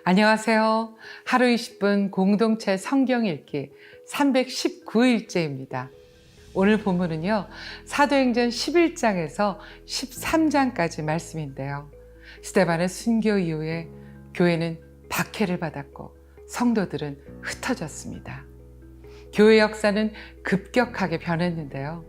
안녕하세요. 하루 20분 공동체 성경 읽기 319일째입니다. 오늘 본문은요, 사도행전 11장에서 13장까지 말씀인데요. 스데반의 순교 이후에 교회는 박해를 받았고 성도들은 흩어졌습니다. 교회 역사는 급격하게 변했는데요.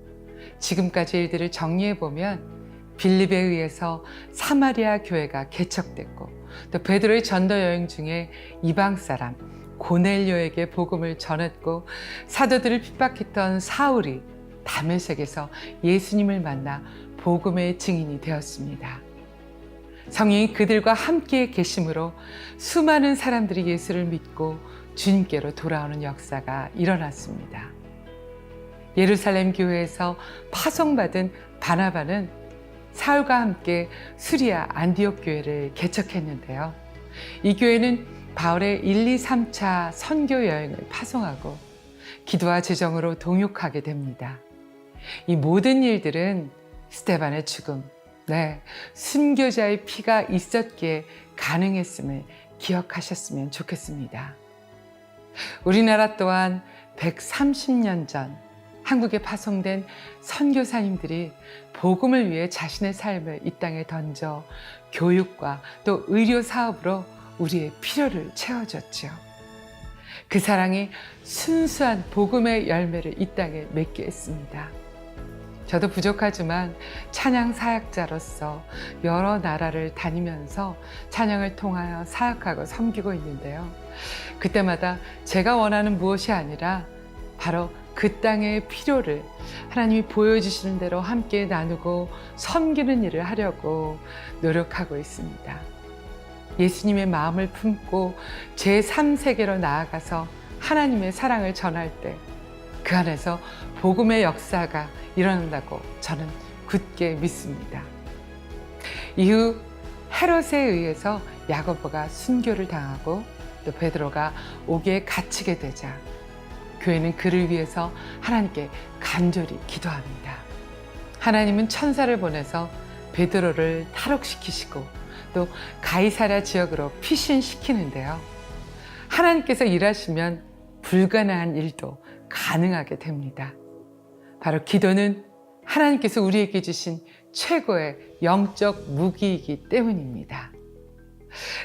지금까지 일들을 정리해보면 빌립에 의해서 사마리아 교회가 개척됐고, 또 베드로의 전도 여행 중에 이방 사람 고넬료에게 복음을 전했고, 사도들을 핍박했던 사울이 다메섹에서 예수님을 만나 복음의 증인이 되었습니다. 성령이 그들과 함께 계심으로 수많은 사람들이 예수를 믿고 주님께로 돌아오는 역사가 일어났습니다. 예루살렘 교회에서 파송받은 바나바는 사울과 함께 수리아 안디옥 교회를 개척했는데요. 이 교회는 바울의 1, 2, 3차 선교 여행을 파송하고 기도와 재정으로 동역하게 됩니다. 이 모든 일들은 스데반의 죽음, 순교자의 피가 있었기에 가능했음을 기억하셨으면 좋겠습니다. 우리나라 또한 130년 전 한국에 파송된 선교사님들이 복음을 위해 자신의 삶을 이 땅에 던져 교육과 또 의료 사업으로 우리의 필요를 채워줬죠. 그 사랑이 순수한 복음의 열매를 이 땅에 맺게 했습니다. 저도 부족하지만 찬양 사역자로서 여러 나라를 다니면서 찬양을 통하여 사역하고 섬기고 있는데요. 그때마다 제가 원하는 무엇이 아니라 바로 그 땅의 필요를 하나님이 보여주시는 대로 함께 나누고 섬기는 일을 하려고 노력하고 있습니다. 예수님의 마음을 품고 제3세계로 나아가서 하나님의 사랑을 전할 때 그 안에서 복음의 역사가 일어난다고 저는 굳게 믿습니다. 이후 헤롯에 의해서 야고보가 순교를 당하고 또 베드로가 옥에 갇히게 되자 교회는 그를 위해서 하나님께 간절히 기도합니다. 하나님은 천사를 보내서 베드로를 탈옥시키시고 또 가이사랴 지역으로 피신시키는데요. 하나님께서 일하시면 불가능한 일도 가능하게 됩니다. 바로 기도는 하나님께서 우리에게 주신 최고의 영적 무기이기 때문입니다.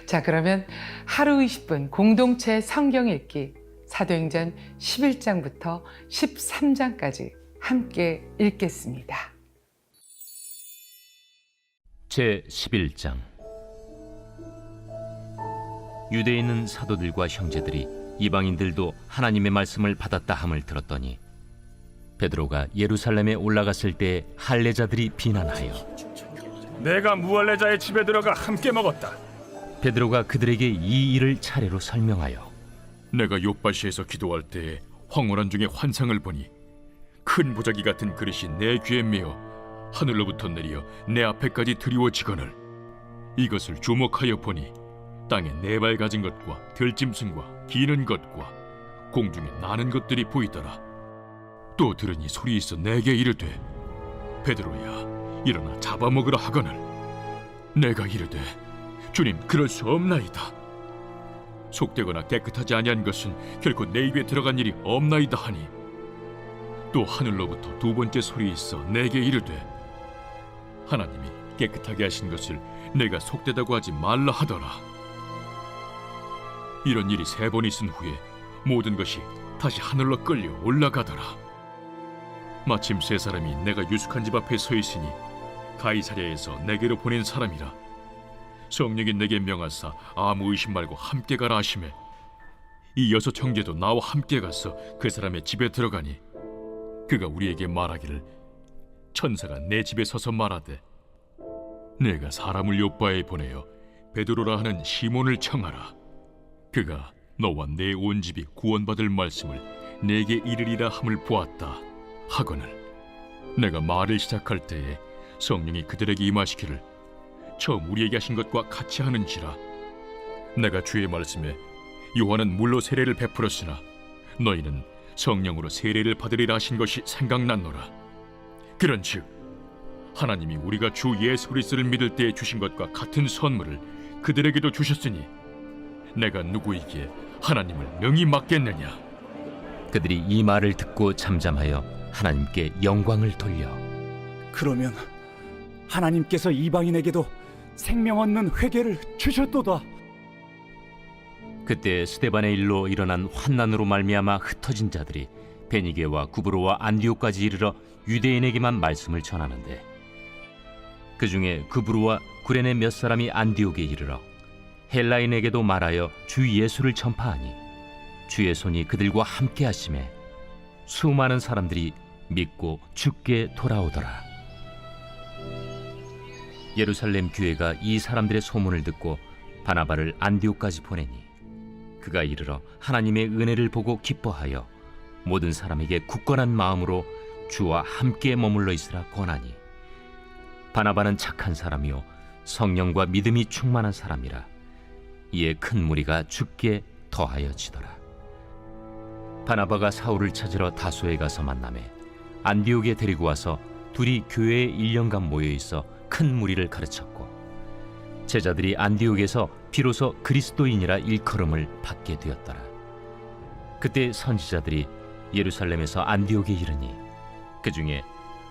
자, 그러면 하루 20분 공동체 성경 읽기 사도행전 11장부터 13장까지 함께 읽겠습니다. 제 11장. 유대에 있는 사도들과 형제들이 이방인들도 하나님의 말씀을 받았다 함을 들었더니 베드로가 예루살렘에 올라갔을 때 할례자들이 비난하여 내가 무할례자의 집에 들어가 함께 먹었다. 베드로가 그들에게 이 일을 차례로 설명하여 내가 요바시에서 기도할 때에 황홀한 중에 환상을 보니 큰 보자기 같은 그릇이 내 귀에 메어 하늘로부터 내려 내 앞에까지 드리워지거늘 이것을 주목하여 보니 땅에 네 발 가진 것과 들짐승과 기는 것과 공중에 나는 것들이 보이더라. 또 들으니 소리 있어 내게 이르되 베드로야 일어나 잡아먹으라 하거늘 내가 이르되 주님 그럴 수 없나이다. 속되거나 깨끗하지 아니한 것은 결코 내 입에 들어간 일이 없나이다 하니 또 하늘로부터 두 번째 소리 있어 내게 이르되 하나님이 깨끗하게 하신 것을 내가 속되다고 하지 말라 하더라. 이런 일이 세 번 있은 후에 모든 것이 다시 하늘로 끌려 올라가더라. 마침 세 사람이 내가 유숙한 집 앞에 서 있으니 가이사랴에서 내게로 보낸 사람이라. 성령이 내게 명하사 아무 의심 말고 함께 가라 하시매 이 여섯 형제도 나와 함께 가서 그 사람의 집에 들어가니 그가 우리에게 말하기를 천사가 내 집에 서서 말하되 내가 사람을 요바에 보내어 베드로라 하는 시몬을 청하라. 그가 너와 내 온 집이 구원받을 말씀을 내게 이르리라 함을 보았다 하거늘 내가 말을 시작할 때에 성령이 그들에게 임하시기를 처음 우리에게 하신 것과 같이 하는지라. 내가 주의 말씀에 요한은 물로 세례를 베풀었으나 너희는 성령으로 세례를 받으리라 하신 것이 생각났노라. 그런즉 하나님이 우리가 주 예수 그리스도를 믿을 때에 주신 것과 같은 선물을 그들에게도 주셨으니 내가 누구이기에 하나님을 명히 맡겠느냐? 그들이 이 말을 듣고 잠잠하여 하나님께 영광을 돌려 그러면 하나님께서 이방인에게도 생명 얻는 회개를 주셨도다. 그때 스데반의 일로 일어난 환난으로 말미암아 흩어진 자들이 베니게와 구브로와 안디옥까지 이르러 유대인에게만 말씀을 전하는데 그 중에 구브로와 구레네 몇 사람이 안디옥에 이르러 헬라인에게도 말하여 주 예수를 전파하니 주의 손이 그들과 함께 하심에 수많은 사람들이 믿고 주께 돌아오더라. 예루살렘 교회가 이 사람들의 소문을 듣고 바나바를 안디옥까지 보내니 그가 이르러 하나님의 은혜를 보고 기뻐하여 모든 사람에게 굳건한 마음으로 주와 함께 머물러 있으라 권하니 바나바는 착한 사람이요 성령과 믿음이 충만한 사람이라. 이에 큰 무리가 주께 더하여지더라. 바나바가 사울을 찾으러 다소에 가서 만나매 안디옥에 데리고 와서 둘이 교회에 1년간 모여 있어 큰 무리를 가르쳤고 제자들이 안디옥에서 비로소 그리스도인이라 일컬음을 받게 되었더라. 그때 선지자들이 예루살렘에서 안디옥에 이르니 그 중에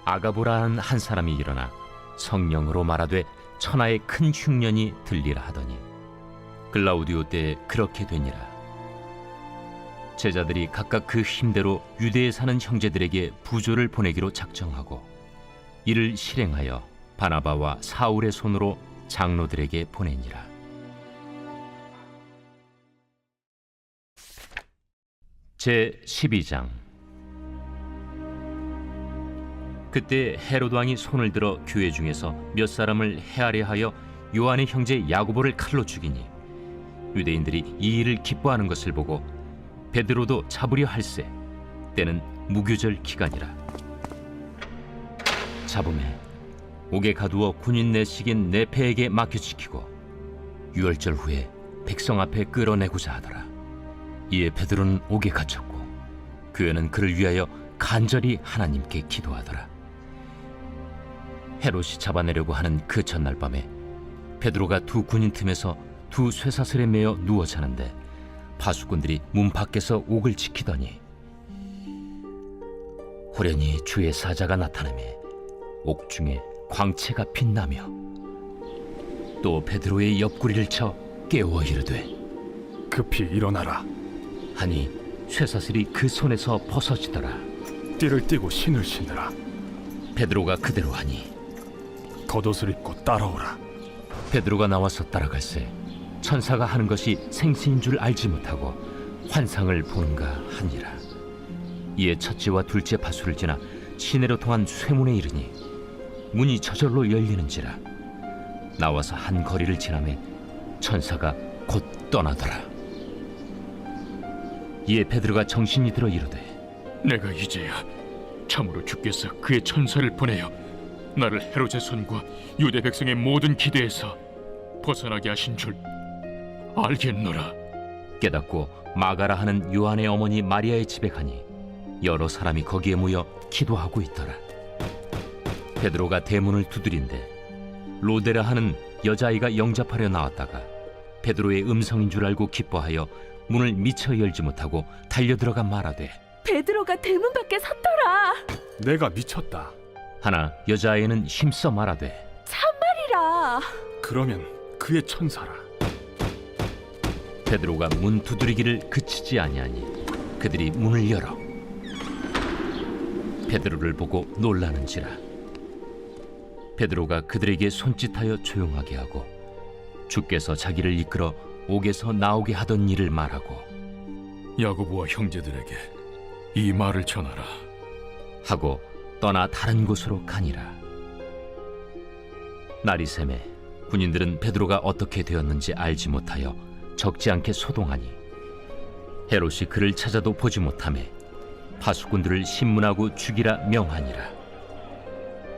아가보라는 한 사람이 일어나 성령으로 말하되 천하의 큰 흉년이 들리라 하더니 글라우디오 때에 그렇게 되니라. 제자들이 각각 그 힘대로 유대에 사는 형제들에게 부조를 보내기로 작정하고 이를 실행하여 바나바와 사울의 손으로 장로들에게 보내니라. 제 12장. 그때 헤롯 왕이 손을 들어 교회 중에서 몇 사람을 해하려 하여 요한의 형제 야고보를 칼로 죽이니 유대인들이 이 일을 기뻐하는 것을 보고 베드로도 잡으려 할세 때는 무교절 기간이라. 잡음에 옥에 가두어 군인 내식인 네페에게 맡겨지키고 유월절 후에 백성 앞에 끌어내고자 하더라. 이에 베드로는 옥에 갇혔고 교회는 그를 위하여 간절히 하나님께 기도하더라. 헤롯이 잡아내려고 하는 그 전날 밤에 베드로가 두 군인 틈에서 두 쇠사슬에 매어 누워 자는데 파수꾼들이 문 밖에서 옥을 지키더니 호련히 주의 사자가 나타나매 옥 중에 광채가 빛나며 또 베드로의 옆구리를 쳐 깨워 이르되 급히 일어나라. 하니 쇠사슬이 그 손에서 벗어지더라. 띠를 띠고 신을 신으라. 베드로가 그대로 하니 겉옷을 입고 따라오라. 베드로가 나와서 따라갈새 천사가 하는 것이 생시인 줄 알지 못하고 환상을 보는가 하니라. 이에 첫째와 둘째 파수를 지나 시내로 통한 쇠문에 이르니 문이 저절로 열리는지라. 나와서 한 거리를 지나매 천사가 곧 떠나더라. 이에 베드로가 정신이 들어 이르되 내가 이제야 참으로 주께서 그의 천사를 보내어 나를 헤롯의 손과 유대 백성의 모든 기대에서 벗어나게 하신 줄 알겠노라. 깨닫고 마가라 하는 요한의 어머니 마리아의 집에 가니 여러 사람이 거기에 모여 기도하고 있더라. 베드로가 대문을 두드린데 로데라 하는 여자아이가 영접하려 나왔다가 베드로의 음성인 줄 알고 기뻐하여 문을 미처 열지 못하고 달려들어가 말하되 베드로가 대문 밖에 섰더라. 내가 미쳤다. 하나 여자아이는 힘써 말하되 참말이라. 그러면 그의 천사라. 베드로가 문 두드리기를 그치지 아니하니 그들이 문을 열어 베드로를 보고 놀라는지라. 베드로가 그들에게 손짓하여 조용하게 하고 주께서 자기를 이끌어 옥에서 나오게 하던 일을 말하고 야고보와 형제들에게 이 말을 전하라. 하고 떠나 다른 곳으로 가니라. 날이 새매 군인들은 베드로가 어떻게 되었는지 알지 못하여 적지 않게 소동하니 헤롯이 그를 찾아도 보지 못하매 파수꾼들을 신문하고 죽이라 명하니라.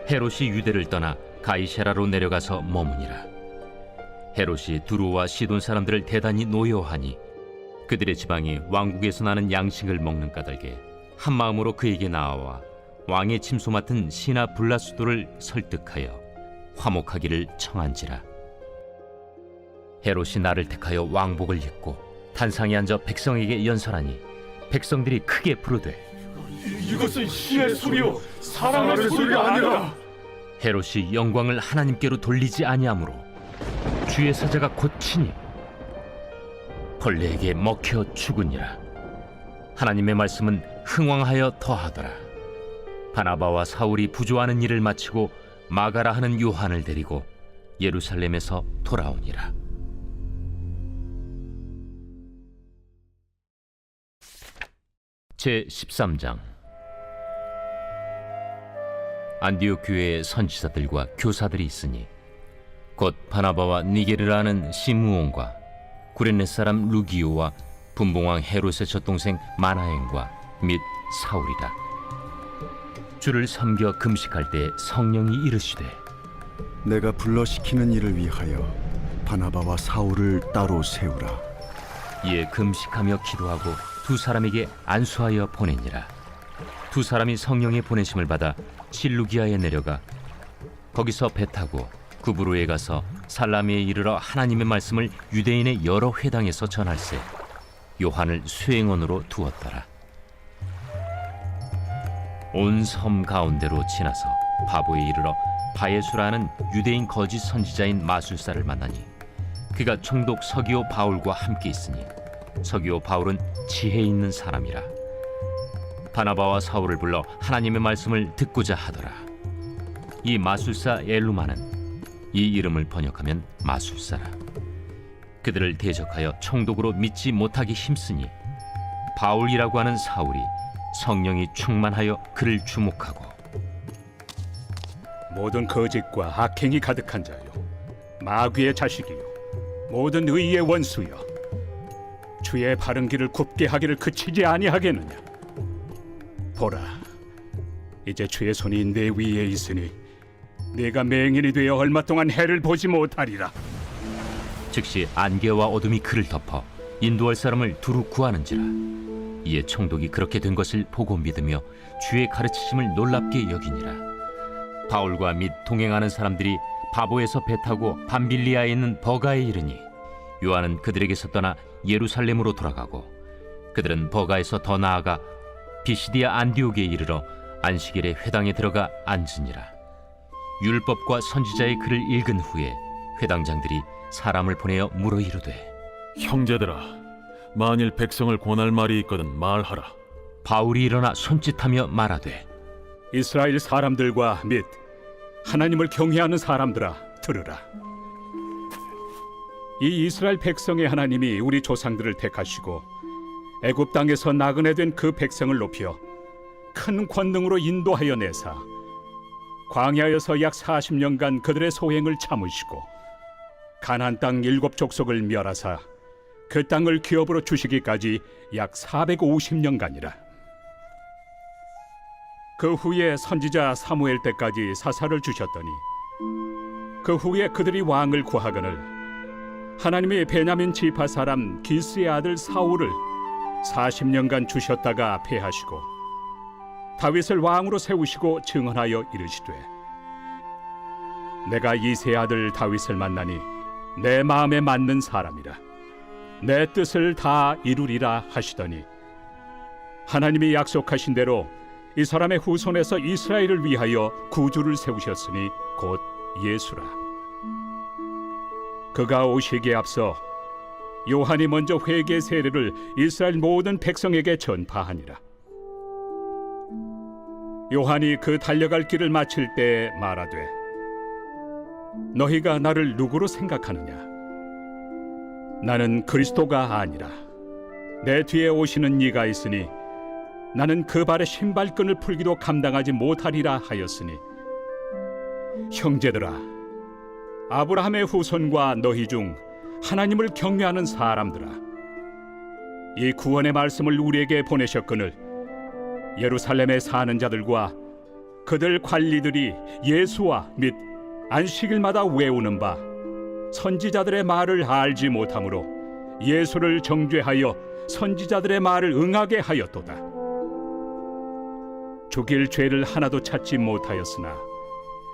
헤롯이 유대를 떠나 가이사라로 내려가서 머무니라. 헤롯이 두로와 시돈 사람들을 대단히 노여워하니 그들의 지방이 왕국에서 나는 양식을 먹는 까닭에 한 마음으로 그에게 나아와 왕의 침소 맡은 시나 블라수도를 설득하여 화목하기를 청한지라. 헤롯이 나를 택하여 왕복을 입고 단상에 앉아 백성에게 연설하니 백성들이 크게 부르되 이것은 신의 소리요 사람의 소리가 아니라. 헤롯이 영광을 하나님께로 돌리지 아니하므로 주의 사자가 곧 치니 벌레에게 먹혀 죽으니라. 하나님의 말씀은 흥왕하여 더하더라. 바나바와 사울이 부조하는 일을 마치고 마가라 하는 요한을 데리고 예루살렘에서 돌아오니라. 제 13장. 안디옥 교회에 선지자들과 교사들이 있으니 곧 바나바와 니게르라는 시므온과 구레네 사람 루기오와 분봉왕 헤롯의 젖동생 마나엔과 및 사울이라. 주를 섬겨 금식할 때 성령이 이르시되 내가 불러시키는 일을 위하여 바나바와 사울을 따로 세우라. 이에 금식하며 기도하고 두 사람에게 안수하여 보내니라. 두 사람이 성령의 보내심을 받아 실루기아에 내려가 거기서 배 타고 구브로에 가서 살라미에 이르러 하나님의 말씀을 유대인의 여러 회당에서 전할세 요한을 수행원으로 두었더라. 온 섬 가운데로 지나서 바보에 이르러 바예수라는 유대인 거짓 선지자인 마술사를 만나니 그가 총독 서기오 바울과 함께 있으니 서기오 바울은 지혜 있는 사람이라. 바나바와 사울을 불러 하나님의 말씀을 듣고자 하더라. 이 마술사 엘루마는 이 이름을 번역하면 마술사라. 그들을 대적하여 총독으로 믿지 못하기 힘쓰니 바울이라고 하는 사울이 성령이 충만하여 그를 주목하고 모든 거짓과 악행이 가득한 자요 마귀의 자식이요 모든 의의 원수여 주의 바른 길을 굽게 하기를 그치지 아니하겠느냐. 보라, 이제 주의 손이 내 위에 있으니 네가 맹인이 되어 얼마 동안 해를 보지 못하리라. 즉시 안개와 어둠이 그를 덮어 인도할 사람을 두루 구하는지라. 이에 총독이 그렇게 된 것을 보고 믿으며 주의 가르치심을 놀랍게 여기니라. 바울과 및 동행하는 사람들이 바보에서 배 타고 밤빌리아에 있는 버가에 이르니 요한은 그들에게서 떠나 예루살렘으로 돌아가고 그들은 버가에서 더 나아가 비시디아 안디옥에 이르러 안식일에 회당에 들어가 앉으니라. 율법과 선지자의 글을 읽은 후에 회당장들이 사람을 보내어 물어 이르되 형제들아, 만일 백성을 권할 말이 있거든 말하라. 바울이 일어나 손짓하며 말하되 이스라엘 사람들과 및 하나님을 경외하는 사람들아 들으라. 이 이스라엘 백성의 하나님이 우리 조상들을 택하시고 애굽 땅에서 나그네 된 그 백성을 높여 큰 권능으로 인도하여 내사 광야에서 약 40년간 그들의 소행을 참으시고 가나안 땅 7족속을 멸하사 그 땅을 기업으로 주시기까지 약 450년간이라. 그 후에 선지자 사무엘 때까지 사사를 주셨더니 그 후에 그들이 왕을 구하거늘 하나님이 베냐민 지파 사람 기스의 아들 사울을 40년간 주셨다가 패하시고 다윗을 왕으로 세우시고 증언하여 이르시되 내가 이새의 아들 다윗을 만나니 내 마음에 맞는 사람이라 내 뜻을 다 이루리라 하시더니 하나님이 약속하신 대로 이 사람의 후손에서 이스라엘을 위하여 구주를 세우셨으니 곧 예수라. 그가 오시기에 앞서 요한이 먼저 회개 세례를 이스라엘 모든 백성에게 전파하니라. 요한이 그 달려갈 길을 마칠 때 말하되 너희가 나를 누구로 생각하느냐? 나는 그리스도가 아니라 내 뒤에 오시는 이가 있으니 나는 그 발의 신발끈을 풀기도 감당하지 못하리라 하였으니 형제들아, 아브라함의 후손과 너희 중 하나님을 경외하는 사람들아, 이 구원의 말씀을 우리에게 보내셨거늘 예루살렘에 사는 자들과 그들 관리들이 예수와 및 안식일마다 외우는 바 선지자들의 말을 알지 못하므로 예수를 정죄하여 선지자들의 말을 응하게 하였도다. 죽일 죄를 하나도 찾지 못하였으나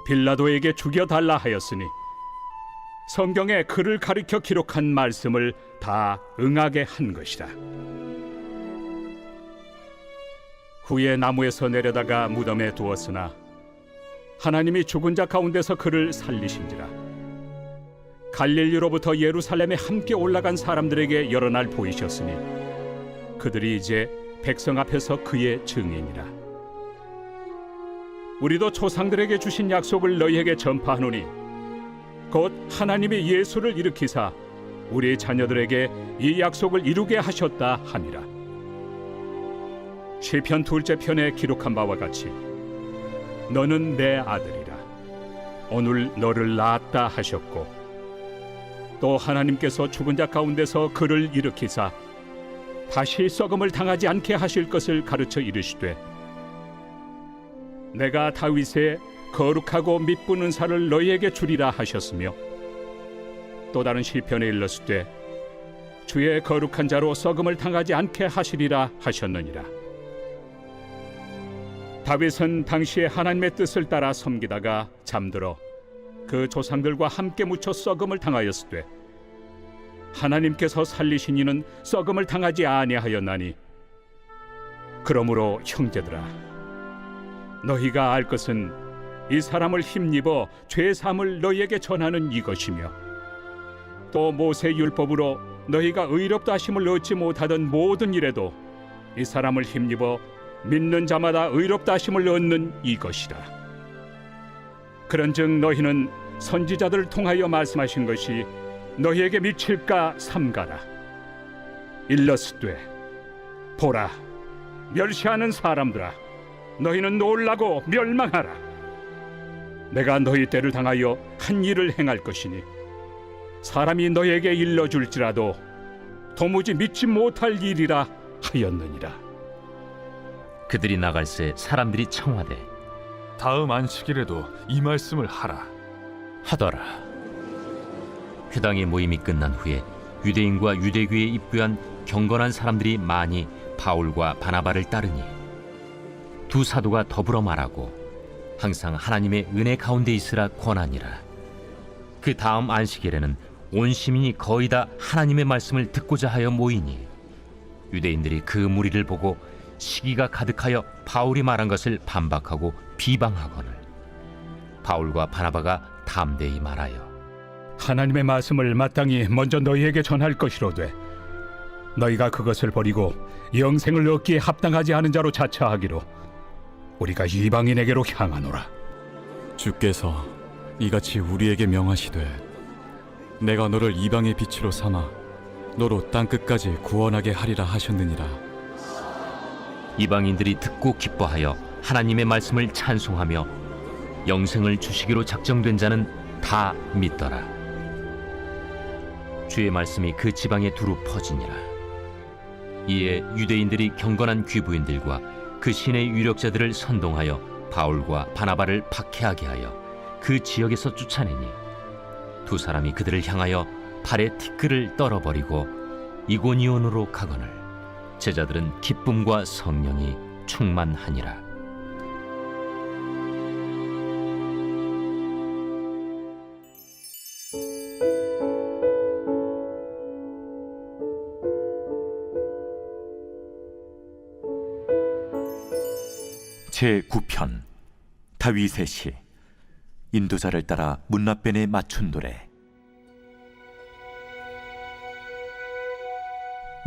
빌라도에게 죽여달라 하였으니 성경에 그를 가리켜 기록한 말씀을 다 응하게 한 것이라. 후에 나무에서 내려다가 무덤에 두었으나 하나님이 죽은 자 가운데서 그를 살리신지라. 갈릴리로부터 예루살렘에 함께 올라간 사람들에게 여러 날 보이셨으니 그들이 이제 백성 앞에서 그의 증인이라. 우리도 조상들에게 주신 약속을 너희에게 전파하노니 곧 하나님이 예수를 일으키사 우리 자녀들에게 이 약속을 이루게 하셨다 하니라. 시편 2째 편에 기록한 바와 같이 너는 내 아들이라 오늘 너를 낳았다 하셨고, 또 하나님께서 죽은 자 가운데서 그를 일으키사 다시 썩음을 당하지 않게 하실 것을 가르쳐 이르시되 내가 다윗의 거룩하고 미쁜 은사를 너희에게 주리라 하셨으며, 또 다른 시편에 일렀으되 주의 거룩한 자로 썩음을 당하지 않게 하시리라 하셨느니라. 다윗은 당시에 하나님의 뜻을 따라 섬기다가 잠들어 그 조상들과 함께 묻혀 썩음을 당하였으되 하나님께서 살리신 이는 썩음을 당하지 아니하였나니, 그러므로 형제들아 너희가 알 것은 이 사람을 힘입어 죄 사함을 너희에게 전하는 이것이며, 또 모세 율법으로 너희가 의롭다 하심을 얻지 못하던 모든 일에도 이 사람을 힘입어 믿는 자마다 의롭다 하심을 얻는 이것이라. 그런즉 너희는 선지자들을 통하여 말씀하신 것이 너희에게 미칠까 삼가라. 일러스되 보라, 멸시하는 사람들아 너희는 놀라고 멸망하라. 내가 너희 때를 당하여 한 일을 행할 것이니 사람이 너희에게 일러줄지라도 도무지 믿지 못할 일이라 하였느니라. 그들이 나갈새 사람들이 청하되 다음 안식일에도 이 말씀을 하라 하더라. 회당의 모임이 끝난 후에 유대인과 유대교에 입부한 경건한 사람들이 많이 바울과 바나바를 따르니 두 사도가 더불어 말하고 항상 하나님의 은혜 가운데 있으라 권하니라. 그 다음 안식일에는 온 시민이 거의 다 하나님의 말씀을 듣고자 하여 모이니 유대인들이 그 무리를 보고 시기가 가득하여 바울이 말한 것을 반박하고 비방하거늘 바울과 바나바가 담대히 말하여 하나님의 말씀을 마땅히 먼저 너희에게 전할 것이로되 너희가 그것을 버리고 영생을 얻기에 합당하지 않은 자로 자처하기로 우리가 이방인에게로 향하노라. 주께서 이같이 우리에게 명하시되 내가 너를 이방의 빛으로 삼아 너로 땅끝까지 구원하게 하리라 하셨느니라. 이방인들이 듣고 기뻐하여 하나님의 말씀을 찬송하며 영생을 주시기로 작정된 자는 다 믿더라. 주의 말씀이 그 지방에 두루 퍼지니라. 이에 유대인들이 경건한 귀부인들과 그 신의 유력자들을 선동하여 바울과 바나바를 박해하게 하여 그 지역에서 쫓아내니 두 사람이 그들을 향하여 발에 티끌을 떨어버리고 이고니온으로 가거늘 제자들은 기쁨과 성령이 충만하니라. 제9편 다윗의 시. 인도자를 따라 문라벤에 맞춘 노래.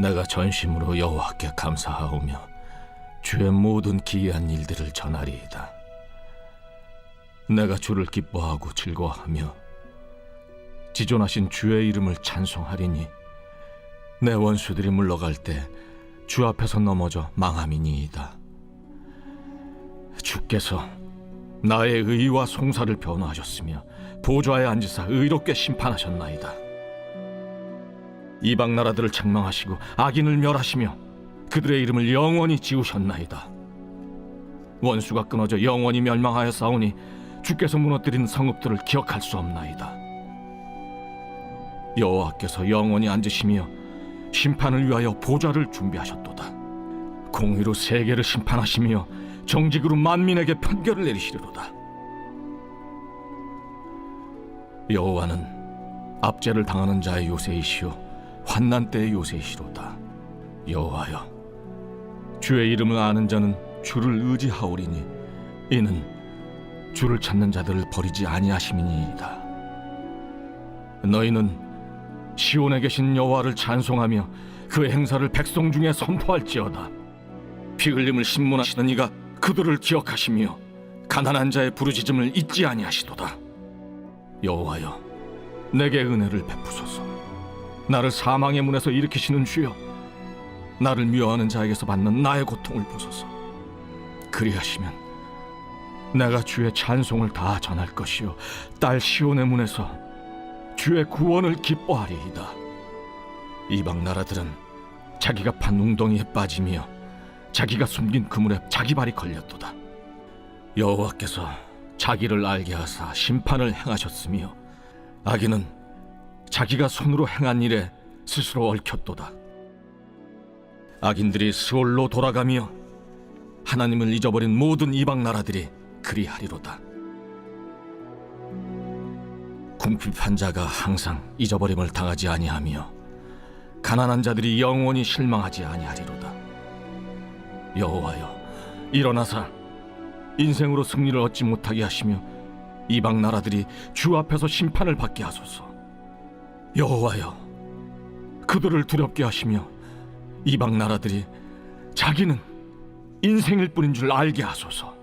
내가 전심으로 여호와께 감사하오며 주의 모든 기이한 일들을 전하리이다. 내가 주를 기뻐하고 즐거워하며 지존하신 주의 이름을 찬송하리니 내 원수들이 물러갈 때 주 앞에서 넘어져 망함이니이다. 주께서 나의 의와 송사를 변호하셨으며 보좌에 앉으사 의롭게 심판하셨나이다. 이방 나라들을 책망하시고 악인을 멸하시며 그들의 이름을 영원히 지우셨나이다. 원수가 끊어져 영원히 멸망하여 싸우니 주께서 무너뜨린 성읍들을 기억할 수 없나이다. 여호와께서 영원히 앉으시며 심판을 위하여 보좌를 준비하셨도다. 공의로 세계를 심판하시며 정직으로 만민에게 판결을 내리시리로다. 여호와는 압제를 당하는 자의 요새이시오 환난 때의 요새이시로다. 여호와여, 주의 이름을 아는 자는 주를 의지하오리니 이는 주를 찾는 자들을 버리지 아니하심이니이다. 너희는 시온에 계신 여호와를 찬송하며 그의 행사를 백성 중에 선포할지어다. 피 흘림을 신문하시는 이가 그들을 기억하시며 가난한 자의 부르짖음을 잊지 아니하시도다. 여호와여, 내게 은혜를 베푸소서. 나를 사망의 문에서 일으키시는 주여, 나를 미워하는 자에게서 받는 나의 고통을 보소서. 그리하시면 내가 주의 찬송을 다 전할 것이요 딸 시온의 문에서 주의 구원을 기뻐하리이다. 이방 나라들은 자기가 판 웅덩이에 빠지며 자기가 숨긴 그물에 자기 발이 걸렸도다. 여호와께서 자기를 알게 하사 심판을 행하셨으며 악인은 자기가 손으로 행한 일에 스스로 얽혔도다. 악인들이 스올로 돌아가며 하나님을 잊어버린 모든 이방 나라들이 그리하리로다. 궁핍한 자가 항상 잊어버림을 당하지 아니하며 가난한 자들이 영원히 실망하지 아니하리로다. 여호와여, 일어나사 인생으로 승리를 얻지 못하게 하시며 이방 나라들이 주 앞에서 심판을 받게 하소서. 여호와여, 그들을 두렵게 하시며 이방 나라들이 자기는 인생일 뿐인 줄 알게 하소서.